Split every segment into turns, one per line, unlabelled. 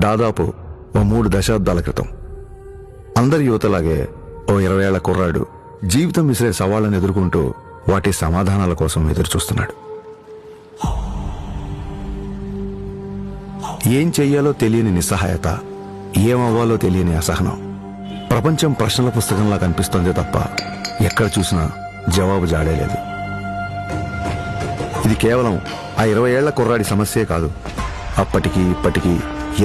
దాదాపు ఓ 3 దశాబ్దాల క్రితం అందరి యువతలాగే ఓ 20 ఏళ్ల కుర్రాడు జీవితం విసిరే సవాళ్లను ఎదుర్కొంటూ వాటి సమాధానాల కోసం ఎదురుచూస్తున్నాడు. ఏం చెయ్యాలో తెలియని నిస్సహాయత, ఏమవ్వాలో తెలియని అసహనం. ప్రపంచం ప్రశ్నల పుస్తకంలా కనిపిస్తోందే తప్ప ఎక్కడ చూసినా జవాబు జాడేలేదు. ఇది కేవలం ఆ 20 ఏళ్ల కుర్రాడి సమస్యే కాదు, అప్పటికి ఇప్పటికీ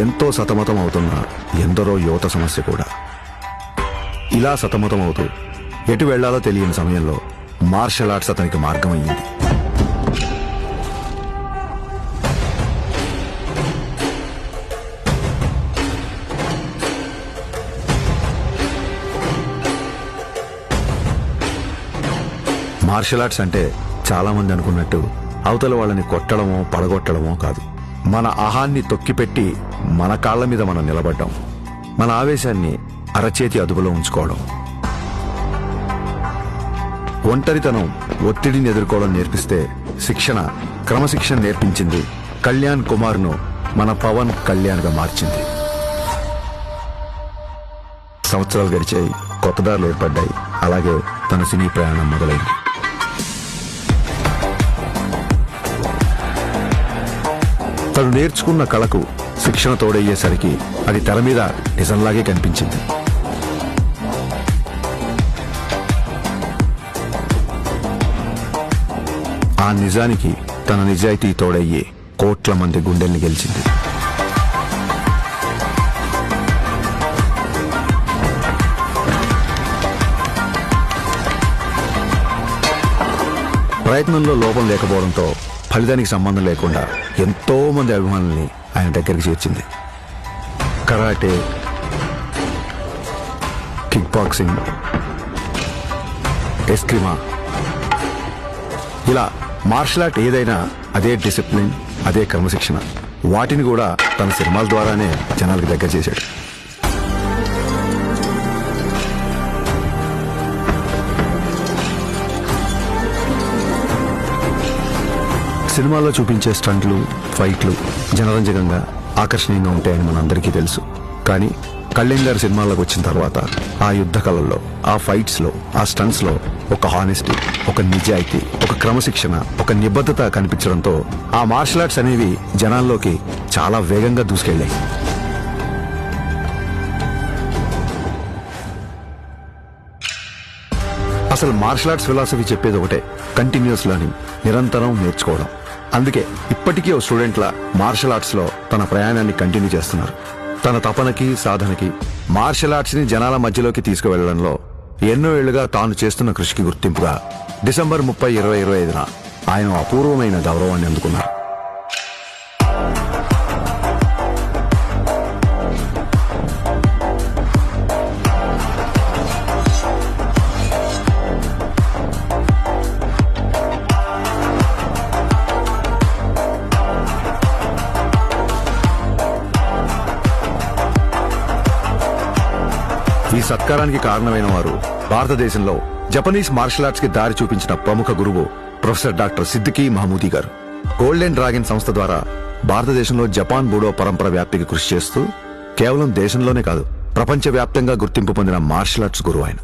ఎంతో సతమతం అవుతున్న ఎందరో యువత సమస్య కూడా. ఇలా సతమతం అవుతూ ఎటు వెళ్లాలో తెలియని సమయంలో మార్షల్ ఆర్ట్స్ అతనికి మార్గమయ్యింది. మార్షల్ ఆర్ట్స్ అంటే చాలా మంది అనుకున్నట్టు అవతల వాళ్ళని కొట్టడమో పడగొట్టడమో కాదు. మన అహాన్ని తొక్కిపెట్టి మన కాళ్ల మీద మనం నిలబడ్డం, మన ఆవేశాన్ని అరచేతి అదుపులో ఉంచుకోవడం, ఒంటరితనం, ఒత్తిడిని ఎదుర్కోవడం నేర్పిస్తే శిక్షణ, క్రమశిక్షణ నేర్పించింది కళ్యాణ్ కుమార్ను మన పవన్ కళ్యాణ్గా మార్చింది. సంవత్సరాలు గడిచాయి, కొత్త దారులు ఏర్పడ్డాయి. అలాగే తన సినీ ప్రయాణం మొదలైంది. తను నేర్చుకున్న కళకు శిక్షణ తోడయ్యేసరికి అది తెర మీద నిజంలాగే కనిపించింది. ఆ నిజానికి తన నిజాయితీ తోడయ్యే కోట్ల మంది గుండెల్ని గెలిచింది. ప్రయత్నంలో లోపం లేకపోవడంతో ఫలితానికి సంబంధం లేకుండా ఎంతో మంది అభిమానుల్ని ఆయన దగ్గరికి చేర్చింది. కరాటే, కిక్ బాక్సింగ్, ఎస్క్రిమా, ఇలా మార్షల్ ఆర్ట్ ఏదైనా అదే డిసిప్లిన్, అదే క్రమశిక్షణ. వాటిని కూడా తన సినిమాల ద్వారానే జనాలకు దగ్గర చేశాడు. సినిమాల్లో చూపించే స్టంట్లు, ఫైట్లు జనరంజకంగా, ఆకర్షణీయంగా ఉంటాయని మనందరికీ తెలుసు. కానీ కళ్యాణ్ గారి సినిమాల్లోకి వచ్చిన తర్వాత ఆ యుద్ధ కళల్లో, ఆ ఫైట్స్ లో, ఆ స్టంట్స్ లో ఒక హానెస్టీ, ఒక నిజాయితీ, ఒక క్రమశిక్షణ, ఒక నిబద్ధత కనిపించడంతో ఆ మార్షల్ ఆర్ట్స్ అనేవి జనాల్లోకి చాలా వేగంగా దూసుకెళ్లాయి. అసలు మార్షల్ ఆర్ట్స్ ఫిలాసఫీ చెప్పేది ఒకటే, కంటిన్యూస్ లెర్నింగ్, నిరంతరం నేర్చుకోవడం. అందుకే ఇప్పటికీ ఓ స్టూడెంట్లా మార్షల్ ఆర్ట్స్ లో తన ప్రయాణాన్ని కంటిన్యూ చేస్తున్నారు. తన తపనకి, సాధనకి, మార్షల్ ఆర్ట్స్ ని జనాల మధ్యలోకి తీసుకువెళ్లడంలో ఎన్నో ఏళ్లుగా తాను చేస్తున్న కృషికి గుర్తింపుగా డిసెంబర్ 30, 2025న ఆయన అపూర్వమైన గౌరవాన్ని అందుకున్నారు. ఈ సత్కారానికి కారణమైన వారు భారతదేశంలో జపనీస్ మార్షల్ ఆర్ట్స్ కి దారి చూపించిన ప్రముఖ గురువు ప్రొఫెసర్ డాక్టర్ సిద్దికీ మహమూదీ గారు. గోల్డెన్ డ్రాగన్ సంస్థ ద్వారా భారతదేశంలో జపాన్ బూడో పరంపర వ్యాప్తికి కృషి చేస్తూ కేవలం దేశంలోనే కాదు, ప్రపంచవ్యాప్తంగా గుర్తింపు పొందిన మార్షల్ ఆర్ట్స్ గురువు ఆయన.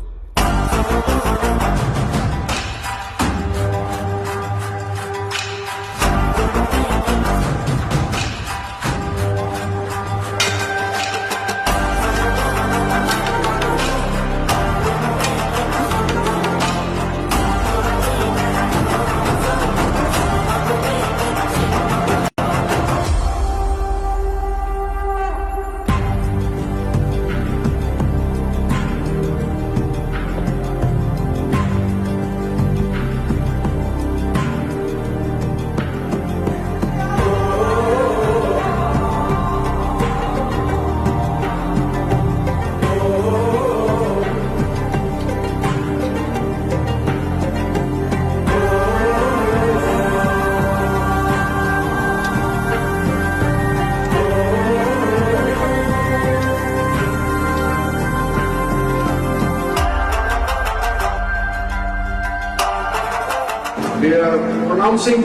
We are pronouncing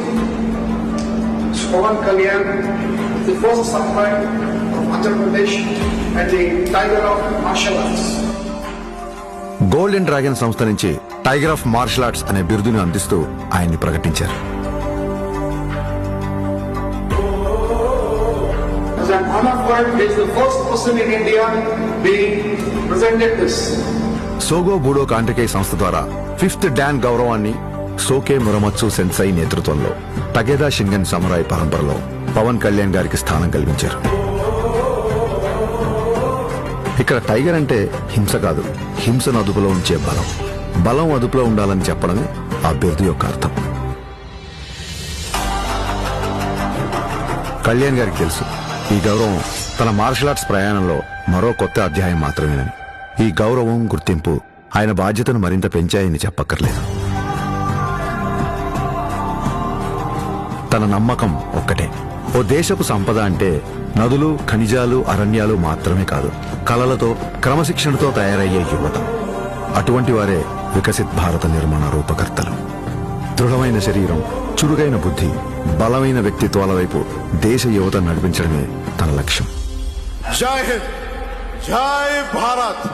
Pawan Kalyan, the first samurai of Andhra Pradesh. Foundation and the Tiger of Martial Arts.
Golden dragon సంస్థ నుంచి టైగర్ ఆఫ్ మార్షల్ ఆర్ట్స్ అనే బిరుదును అందిస్తూ ఆయన్ని ప్రకటించారు.
As an honor for it, he is the first person in India being presented this.
సోగో బూడో కాంటకే సంస్థ ద్వారా 5th don గౌరవాన్ని సోకే మురమత్సు సెన్సై నేతృత్వంలో టగేదా షింగన్ సమురాయ్ పరంపరలో పవన్ కళ్యాణ్ గారికి స్థానం కల్పించారు. ఇక్కడ టైగర్ అంటే హింస కాదు, హింసను అదుపులో ఉంచే బలం. బలం అదుపులో ఉండాలని చెప్పడమే ఆ బిరుదు యొక్క అర్థం. కళ్యాణ్ గారికి తెలుసు ఈ గౌరవం తన మార్షల్ ఆర్ట్స్ ప్రయాణంలో మరో కొత్త అధ్యాయం మాత్రమేనని. ఈ గౌరవం, గుర్తింపు ఆయన బాధ్యతను మరింత పెంచాయని చెప్పక్కర్లేదు. తన నమ్మకం ఒక్కటే, ఓ దేశపు సంపద అంటే నదులు, ఖనిజాలు, అరణ్యాలు మాత్రమే కాదు, కళలతో, క్రమశిక్షణతో తయారయ్యే యువత. అటువంటి వారే వికసిత్ భారత నిర్మాణ రూపకర్తలు. దృఢమైన శరీరం, చురుగైన బుద్ధి, బలమైన వ్యక్తిత్వాల వైపు దేశ యువత నడిపించడమే తన లక్ష్యం.
జై హింద్, జై భారత్.